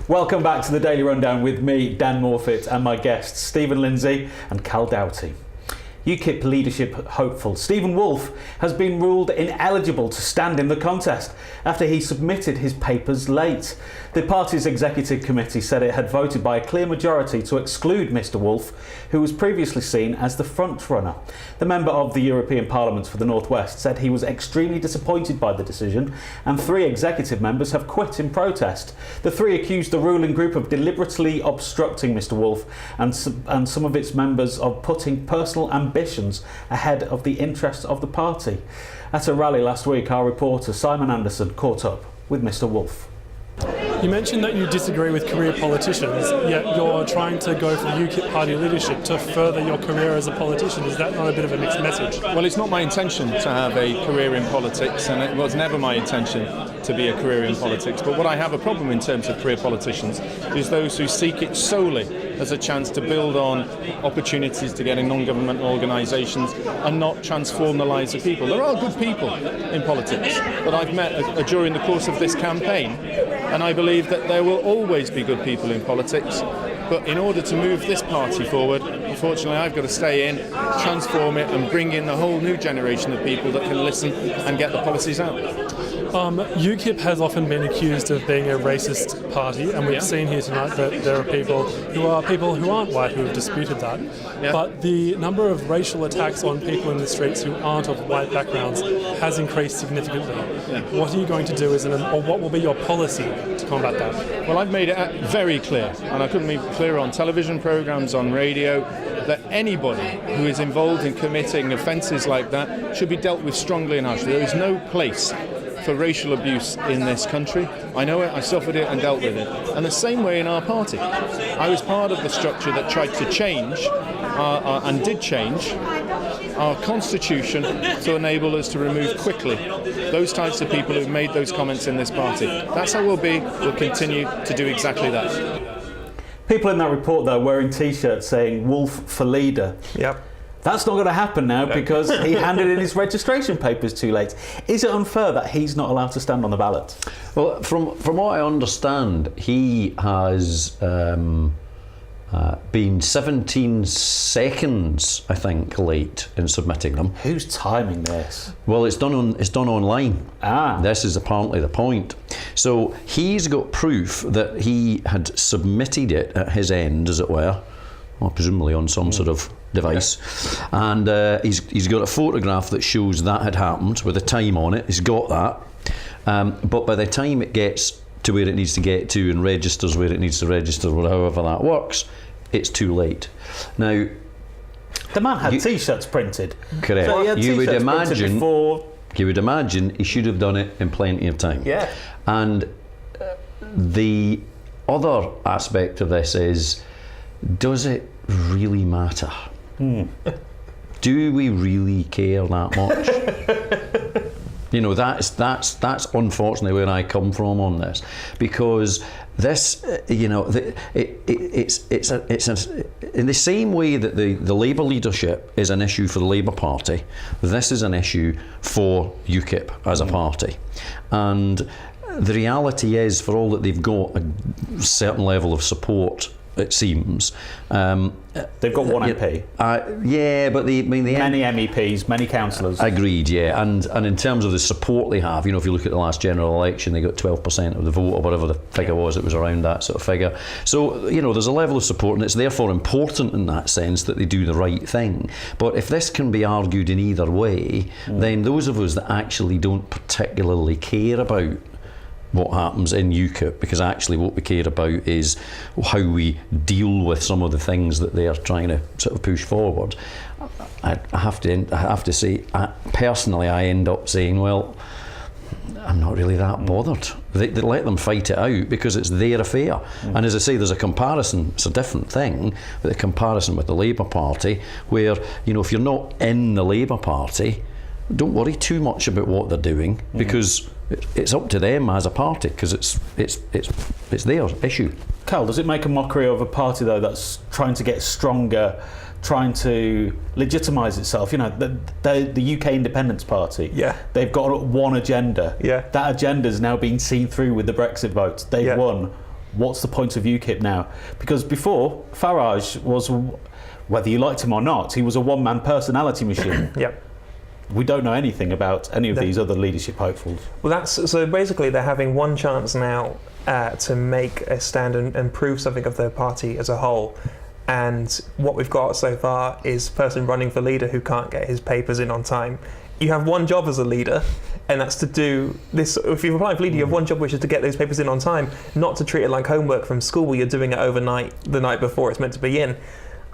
Welcome back to the Daily Rundown with me, Dan Morfitt, and my guests, Lindsay and Cal Doughty. UKIP leadership hopeful Stephen Woolfe has been ruled ineligible to stand in the contest after he submitted his papers late. The party's executive committee said it had voted by a clear majority to exclude Mr Woolfe, who was previously seen as the front-runner. The member of the European Parliament for the North West said he was extremely disappointed by the decision, and 3 executive members have quit in protest. The 3 accused the ruling group of deliberately obstructing Mr Woolfe and some of its members of putting personal ambitions ahead of the interests of the party. At a rally last week, our reporter Simon Anderson caught up with Mr Woolfe. You mentioned that you disagree with career politicians, yet you're trying to go for the UKIP party leadership to further your career as a politician. Is that not a bit of a mixed message? Well, it's not my intention to have a career in politics, and it was never my intention to be a career in politics. But what I have a problem in terms of career politicians is those who seek it solely as a chance to build on opportunities to get in non-governmental organisations and not transform the lives of people. There are good people in politics that I've met during the course of this campaign, and I believe that there will always be good people in politics. But in order to move this party forward, unfortunately, I've got to stay in, transform it, and bring in a whole new generation of people that can listen and get the policies out. UKIP has often been accused of being a racist party, and we've seen here tonight that there are people who aren't white who have disputed that. Yeah. But the number of racial attacks on people in the streets who aren't of white backgrounds has increased significantly. Yeah. What are you going to do or what will be your policy to combat that? Well, I've made it very clear, and I couldn't be clearer on television programmes, on radio, that anybody who is involved in committing offences like that should be dealt with strongly and harshly. There is no place for racial abuse in this country. I know it, I suffered it and dealt with it. And the same way in our party. I was part of the structure that tried to change, and did change, our constitution to enable us to remove quickly those types of people who've made those comments in this party. That's how we'll continue to do exactly that. People in that report, though, wearing T-shirts saying "Woolfe for leader." Yep. That's not going to happen now because he handed in his registration papers too late. Is it unfair that he's not allowed to stand on the ballot? Well, from what I understand, he has been 17 seconds, I think, late in submitting them. Who's timing this? Well, it's done online. This is apparently the point. So he's got proof that he had submitted it at his end, as it were, or presumably on some sort of device, and he's got a photograph that shows that had happened with a time on it. He's got that, but by the time it gets to where it needs to get to and registers where it needs to register, or however that works, it's too late. Now, the man had T-shirts printed. Correct. So he had you would imagine he should have done it in plenty of time. Yeah. And the other aspect of this is, does it really matter? Do we really care that much? You know, that's unfortunately where I come from on this, because this, you know, it's in the same way that the Labour leadership is an issue for the Labour Party, this is an issue for UKIP as a party, and the reality is, for all that they've got a certain level of support, it seems. They've got one MP. Yeah, but many MEPs, many councillors. Agreed, yeah. And in terms of the support they have, you know, if you look at the last general election, they got 12% of the vote, or whatever the figure was, it was around that sort of figure. So, you know, there's a level of support, and it's therefore important in that sense that they do the right thing. But if this can be argued in either way, then those of us that actually don't particularly care about what happens in UKIP, because actually what we care about is how we deal with some of the things that they are trying to sort of push forward. I have to say, personally, I end up saying, well, I'm not really that bothered. They let them fight it out because it's their affair. And as I say, there's a comparison. It's a different thing, but a comparison with the Labour Party, where, you know, if you're not in the Labour Party, don't worry too much about what they're doing, because it's up to them as a party, because it's their issue. Cal, does it make a mockery of a party, though, that's trying to get stronger, trying to legitimise itself? You know, the UK Independence Party, they've got one agenda. That agenda is now being seen through with the Brexit vote. They've won. what's the point of UKIP now? Because before, Farage was, whether you liked him or not, he was a one-man personality machine. Yep. We don't know anything about any of these other leadership hopefuls. Well, so basically they're having one chance now to make a stand and prove something of their party as a whole. And what we've got so far is a person running for leader who can't get his papers in on time. You have one job as a leader, and that's to do this. If you're applying for leader, you have one job, which is to get those papers in on time, not to treat it like homework from school where you're doing it overnight, the night before it's meant to be in.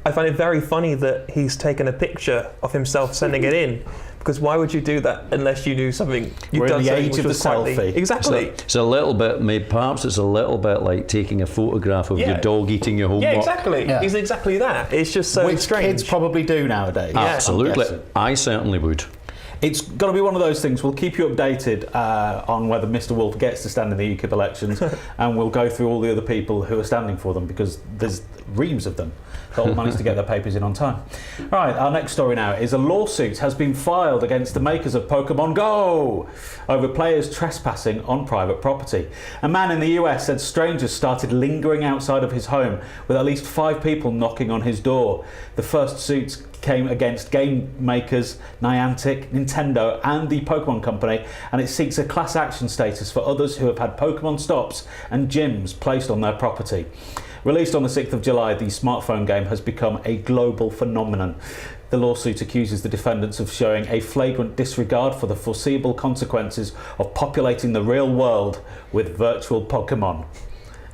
I find it very funny that he's taken a picture of himself sending it in, because why would you do that unless you knew something? We're in the age of the selfie. Exactly. It's a little bit, perhaps it's a little bit like taking a photograph of your dog eating your homework. Yeah, exactly. Yeah. It's exactly that. It's just so Which strange. kids probably do nowadays. Absolutely. I certainly would. It's got to be one of those things. We'll keep you updated on whether Mr. Wolf gets to stand in the UKIP elections, and we'll go through all the other people who are standing for them, because there's reams of them that all managed to get their papers in on time. Right, our next story now is a lawsuit has been filed against the makers of Pokemon Go over players trespassing on private property. A man in the US said strangers started lingering outside of his home, with at least 5 people knocking on his door. The first suits came against game makers Niantic, Nintendo and the Pokemon Company, and it seeks a class action status for others who have had Pokemon stops and gyms placed on their property. Released on the 6th of July, the smartphone game has become a global phenomenon. The lawsuit accuses the defendants of showing a flagrant disregard for the foreseeable consequences of populating the real world with virtual Pokemon.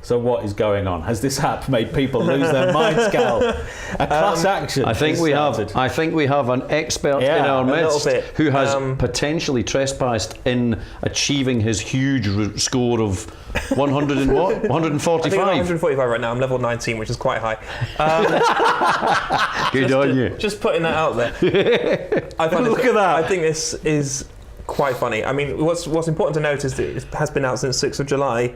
So what is going on? Has this app made people lose their minds, Cal? A class action. I think we have an expert in our midst who has potentially trespassed in achieving his huge score of 100 and what? 145. I think I'm 145 right now. I'm level 19, which is quite high. Good on you. Just putting that out there. Look at that. I think this is quite funny. I mean, what's important to note is that it has been out since 6th of July.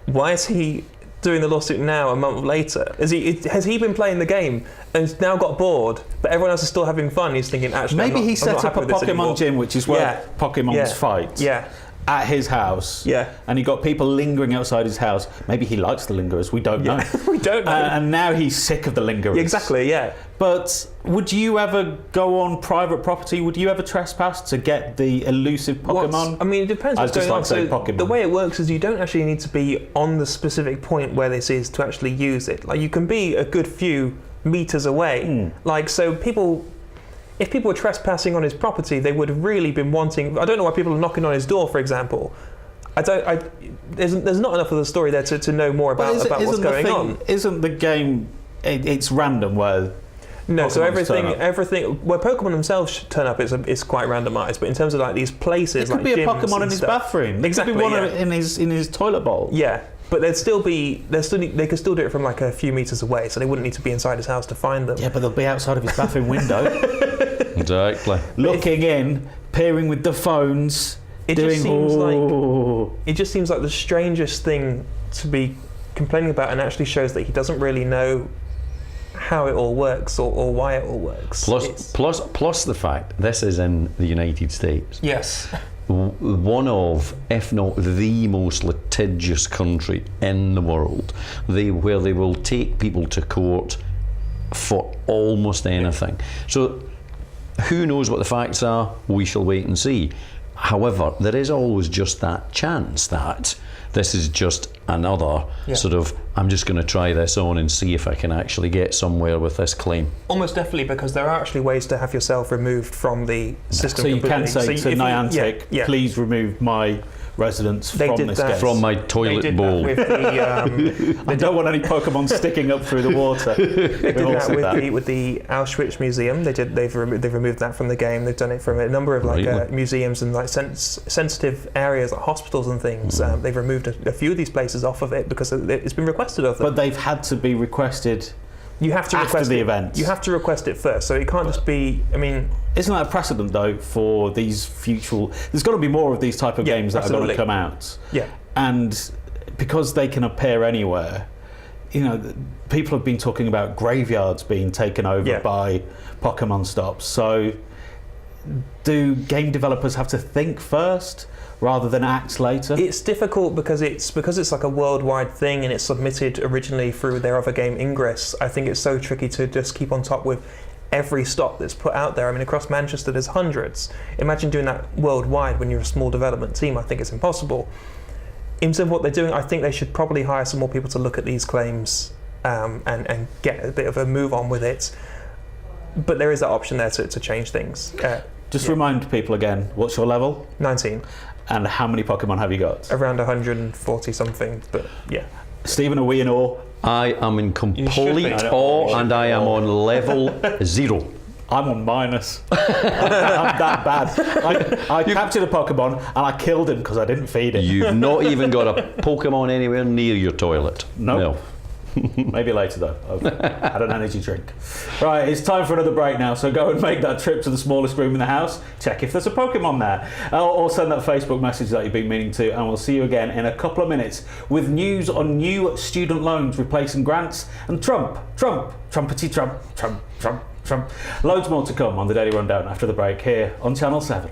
Why is he doing the lawsuit now, a month later? Has he been playing the game and now got bored, but everyone else is still having fun? He's thinking, actually, maybe he set up a Pokemon gym, which is where Pokemons fight. Yeah. At his house, and he got people lingering outside his house. Maybe he likes the lingerers. We don't know. We don't know. And now he's sick of the lingerers. Exactly. Yeah. But would you ever go on private property? Would you ever trespass to get the elusive Pokemon? I mean, it depends what's going on. So Pokemon. The way it works is you don't actually need to be on the specific point where this is to actually use it. Like, you can be a good few meters away. Like, so people. If people were trespassing on his property, they would have really been wanting. I don't know why people are knocking on his door, for example. There's not enough of the story there to know more about what's going on. Isn't the game? It's random where. No, Pokemons so everything where Pokemon themselves turn up is quite randomised. But in terms of like these places, it could like be a gyms Pokemon in his bathroom. Exactly. It could be one in his toilet bowl. Yeah. But they could still do it from like a few meters away, so they wouldn't need to be inside his house to find them. Yeah, but they'll be outside of his bathroom window. Exactly. Looking in, peering with the phones. It just seems like the strangest thing to be complaining about, and actually shows that he doesn't really know how it all works or why it all works. Plus the fact this is in the United States. Yes. One of, if not the most litigious country in the world, where they will take people to court for almost anything. So who knows what the facts are? We shall wait and see. However, there is always just that chance that this is just another sort of, I'm just going to try this on and see if I can actually get somewhere with this claim. Almost definitely, because there are actually ways to have yourself removed from the system. So you completely. can say to Niantic, please remove my residence from this game. From my toilet bowl. With the, I don't want any Pokemon sticking up through the water. They did that with the Auschwitz Museum. They've removed that from the game. They've done it from a number of museums and like sensitive areas like hospitals and things. They've removed a few of these places off of it because it's been requested of them. But they've had to be requested. You have to request the event. You have to request it first, so it can't just be. I mean, isn't that a precedent though for these future? There's got to be more of these type of games that are going to come out. Yeah. And because they can appear anywhere, people have been talking about graveyards being taken over by Pokemon stops. So do game developers have to think first rather than act later? It's difficult because it's like a worldwide thing and it's submitted originally through their other game Ingress. I think it's so tricky to just keep on top with every stop that's put out there. I mean, across Manchester there's hundreds. Imagine doing that worldwide when you're a small development team. I think it's impossible. In terms of what they're doing, I think they should probably hire some more people to look at these claims and get a bit of a move on with it. But there is that option there to change things. Just remind people again, what's your level? 19. And how many Pokemon have you got? Around 140 something, but yeah. Stephen, are we in awe? I am in complete be. awe, and I am on level 0. I'm on minus. I'm that bad. I captured a Pokemon and I killed him because I didn't feed it. You've not even got a Pokemon anywhere near your toilet. Nope. No. Maybe later though. I've had an energy drink. Right, it's time for another break now, so go and make that trip to the smallest room in the house, check if there's a Pokemon there, or send that Facebook message that you've been meaning to, and we'll see you again in a couple of minutes with news on new student loans replacing grants and Trumpety Trump. Loads more to come on the Daily Rundown after the break here on Channel 7.